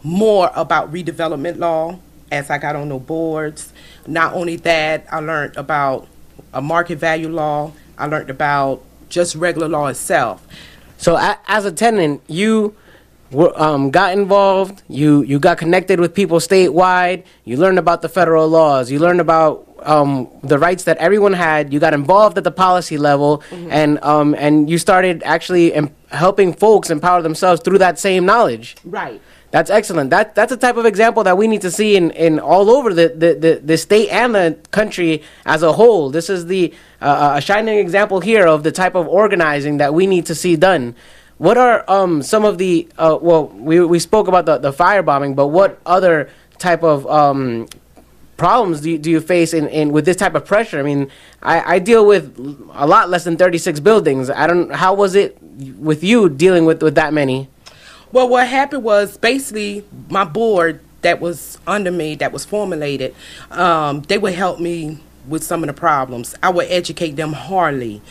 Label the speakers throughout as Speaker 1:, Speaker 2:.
Speaker 1: more about redevelopment law as I got on the boards. Not only that, I learned about a market value law. I learned about just regular law itself.
Speaker 2: So as a tenant, you got involved, you got connected with people statewide, you learned about the federal laws, you learned about the rights that everyone had, you got involved at the policy level, and you started actually helping folks empower themselves through that same knowledge.
Speaker 1: Right.
Speaker 2: That's excellent. That's a type of example that we need to see in all over the state and the country as a whole. This is a shining example here of the type of organizing that we need to see done. What are some of the we spoke about the firebombing, but what other type of problems do you face in with this type of pressure? I mean, I deal with a lot less than 36 buildings. How was it with you dealing with that many?
Speaker 1: Well, what happened was basically my board that was under me, that was formulated, they would help me with some of the problems. I would educate them harshly.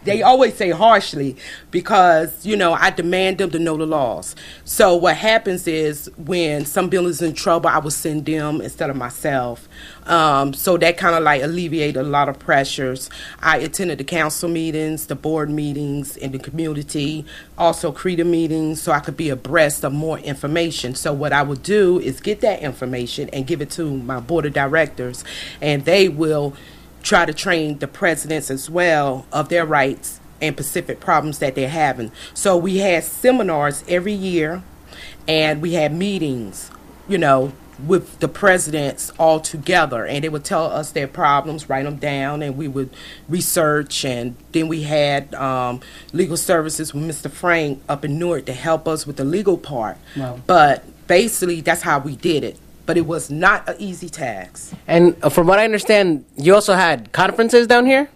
Speaker 1: They always say harshly because, I demand them to know the laws. So what happens is when some buildings in trouble, I would send them instead of myself. So that kind of like alleviated a lot of pressures. I attended the council meetings, the board meetings in the community, also CRETA meetings, so I could be abreast of more information. So what I would do is get that information and give it to my board of directors, and they will try to train the presidents as well of their rights and specific problems that they're having. So we had seminars every year, and we had meetings, with the presidents all together, and they would tell us their problems, write them down, and we would research. And then we had legal services with Mr. Frank up in Newark to help us with the legal part. Wow. But basically, that's how we did it. But it was not an easy task.
Speaker 2: And from what I understand, you also had conferences down here?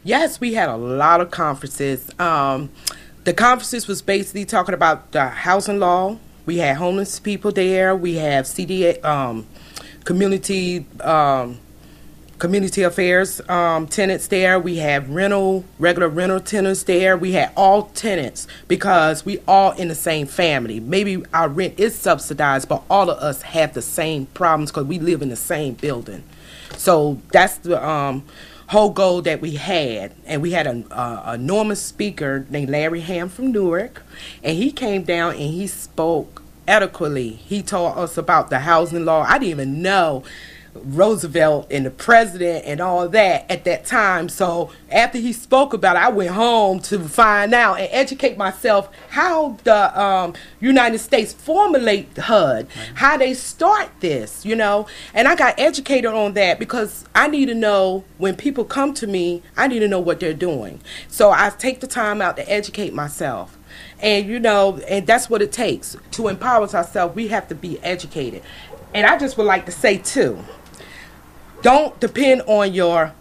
Speaker 1: Yes, we had a lot of conferences. The conferences was basically talking about the housing law. We had homeless people there. We have CDA, community affairs tenants there. We have regular rental tenants there. We had all tenants because we all in the same family. Maybe our rent is subsidized, but all of us have the same problems because we live in the same building. So that's the whole goal that we had. And we had an enormous speaker named Larry Ham from Newark, and he came down and he spoke adequately. He told us about the housing law. I didn't even know Roosevelt and the president and all that at that time. So after he spoke about it, I went home to find out and educate myself how the United States formulate HUD, how they start this, and I got educated on that because I need to know when people come to me, I need to know what they're doing. So I take the time out to educate myself. And, and that's what it takes. To empower ourselves, we have to be educated. And I just would like to say, too, don't depend on your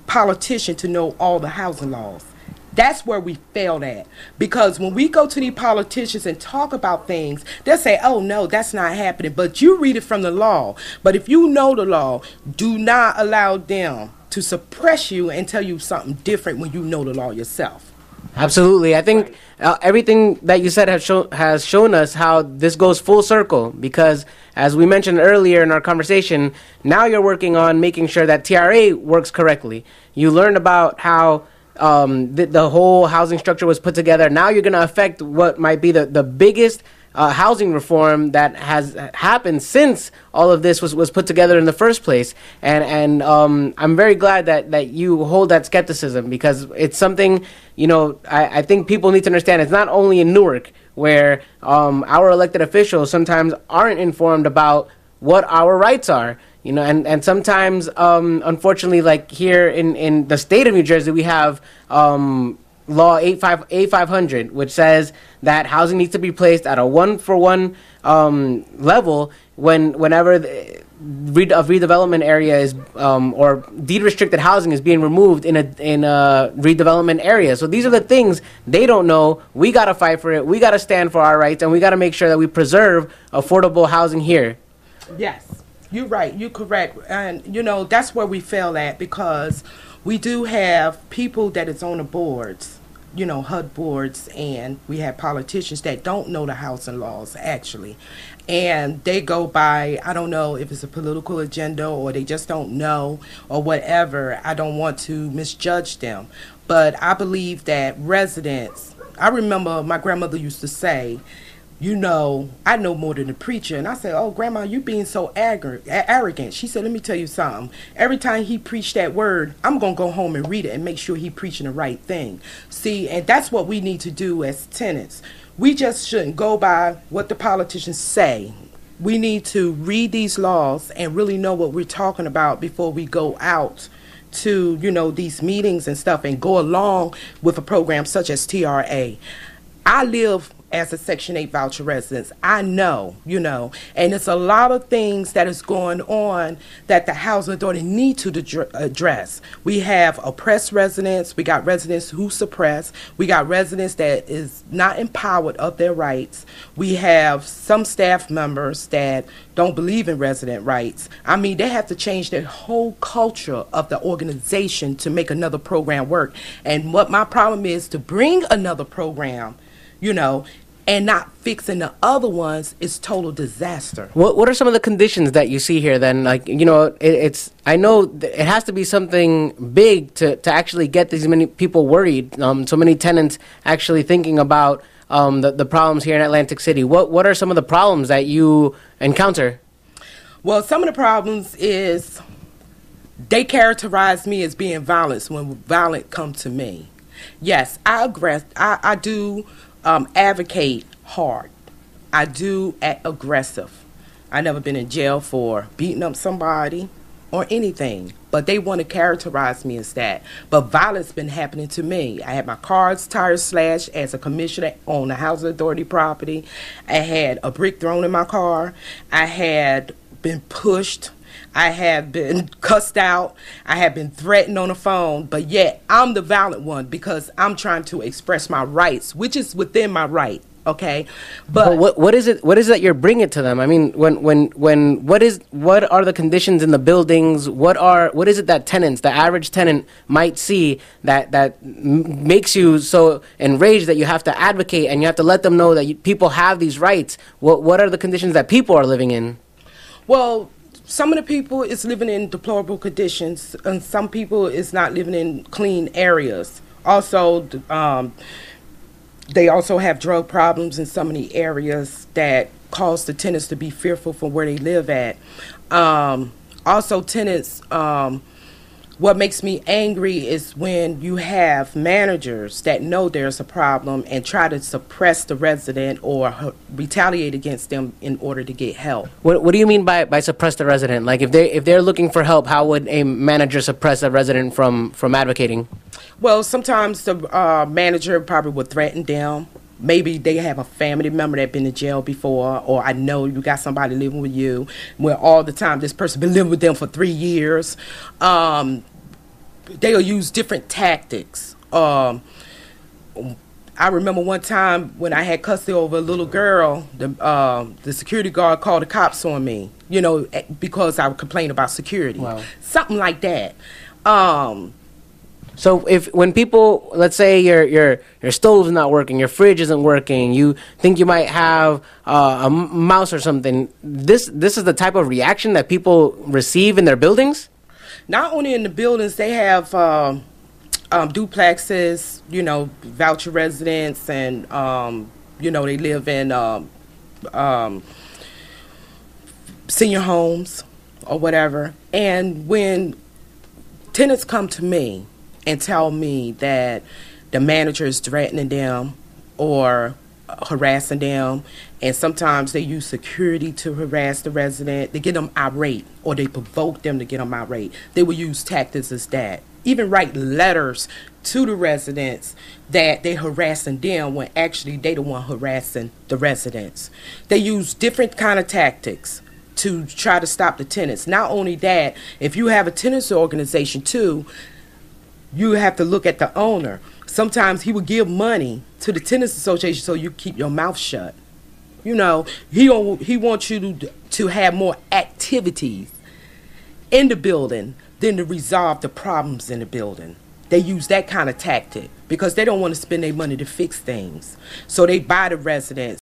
Speaker 1: politician to know all the housing laws. That's where we failed at. Because when we go to these politicians and talk about things, they'll say, oh, no, that's not happening. But you read it from the law. But if you know the law, do not allow them to suppress you and tell you something different when you know the law yourself.
Speaker 2: Absolutely. I think everything that you said has shown us how this goes full circle because, as we mentioned earlier in our conversation, now you're working on making sure that TRA works correctly. You learned about how the whole housing structure was put together. Now you're going to affect what might be the biggest housing reform that has happened since all of this was put together in the first place. And I'm very glad that you hold that skepticism because it's something, I think people need to understand. It's not only in Newark where our elected officials sometimes aren't informed about what our rights are. And sometimes, unfortunately, like here in the state of New Jersey, we have Law 8500, which says that housing needs to be placed at a 1-for-1 level whenever a redevelopment area is or deed restricted housing is being removed in a redevelopment area. So these are the things they don't know. We got to fight for it. We got to stand for our rights, and we got to make sure that we preserve affordable housing here.
Speaker 1: Yes, you're right. You're correct. And, that's where we fail at because we do have people that is on the boards HUD boards, and we have politicians that don't know the housing laws, actually. And they go by, I don't know if it's a political agenda or they just don't know or whatever. I don't want to misjudge them. But I believe that residents, I remember my grandmother used to say, I know more than the preacher. And I said, oh, Grandma, you being so arrogant. She said, let me tell you something. Every time he preached that word, I'm going to go home and read it and make sure he preaching the right thing. See, and that's what we need to do as tenants. We just shouldn't go by what the politicians say. We need to read these laws and really know what we're talking about before we go out to, these meetings and stuff and go along with a program such as TRA. I live as a Section 8 voucher resident. I know, and it's a lot of things that is going on that the Housing Authority need to address. We have oppressed residents. We got residents who suppress. We got residents that is not empowered of their rights. We have some staff members that don't believe in resident rights. I mean, they have to change their whole culture of the organization to make another program work. And what my problem is to bring another program, and not fixing the other ones is total disaster.
Speaker 2: What are some of the conditions that you see here then? Like, it's I know it has to be something big to actually get these many people worried, so many tenants actually thinking about the problems here in Atlantic City. What are some of the problems that you encounter?
Speaker 1: Well, some of the problems is they characterize me as being violent when violent come to me. Yes, I do advocate hard. I do act aggressive. I never been in jail for beating up somebody or anything, but they want to characterize me as that. But violence been happening to me. I had my tires slashed as a commissioner on the Housing Authority property. I had a brick thrown in my car. I had been pushed. I have been cussed out. I have been threatened on the phone, but yet I'm the violent one because I'm trying to express my rights, which is within my right. Okay, but
Speaker 2: what is it? What is that you're bringing to them? I mean, what are the conditions in the buildings? What is it that the average tenant might see that makes you so enraged that you have to advocate and you have to let them know that people have these rights? What are the conditions that people are living in?
Speaker 1: Well, some of the people is living in deplorable conditions, and some people is not living in clean areas. Also, they also have drug problems in some of the areas that cause the tenants to be fearful for where they live at. Also, tenants, what makes me angry is when you have managers that know there's a problem and try to suppress the resident or retaliate against them in order to get help.
Speaker 2: What do you mean by suppress the resident? Like if they're looking for help, how would a manager suppress a resident from advocating?
Speaker 1: Well, sometimes the manager probably would threaten them. Maybe they have a family member that's been in jail before, or I know you got somebody living with you where all the time this person been living with them for 3 years. They'll use different tactics. I remember one time when I had custody over a little girl, the security guard called the cops on me, because I would complain about security. Wow. Something like that.
Speaker 2: So when people, let's say your stove's not working, your fridge isn't working, you think you might have a mouse or something, this is the type of reaction that people receive in their buildings?
Speaker 1: Not only in the buildings, they have duplexes, voucher residents, and, they live in senior homes or whatever. And when tenants come to me and tell me that the manager is threatening them or harassing them, and sometimes they use security to harass the resident, they get them irate, or they provoke them to get them irate. They will use tactics as that. Even write letters to the residents that they harassing them when actually they the one harassing the residents. They use different kind of tactics to try to stop the tenants. Not only that, if you have a tenants organization too, you have to look at the owner. Sometimes he will give money to the tenants association so you keep your mouth shut. He wants you to have more activities in the building than to resolve the problems in the building. They use that kind of tactic. because they don't want to spend their money to fix things. So they buy the residents.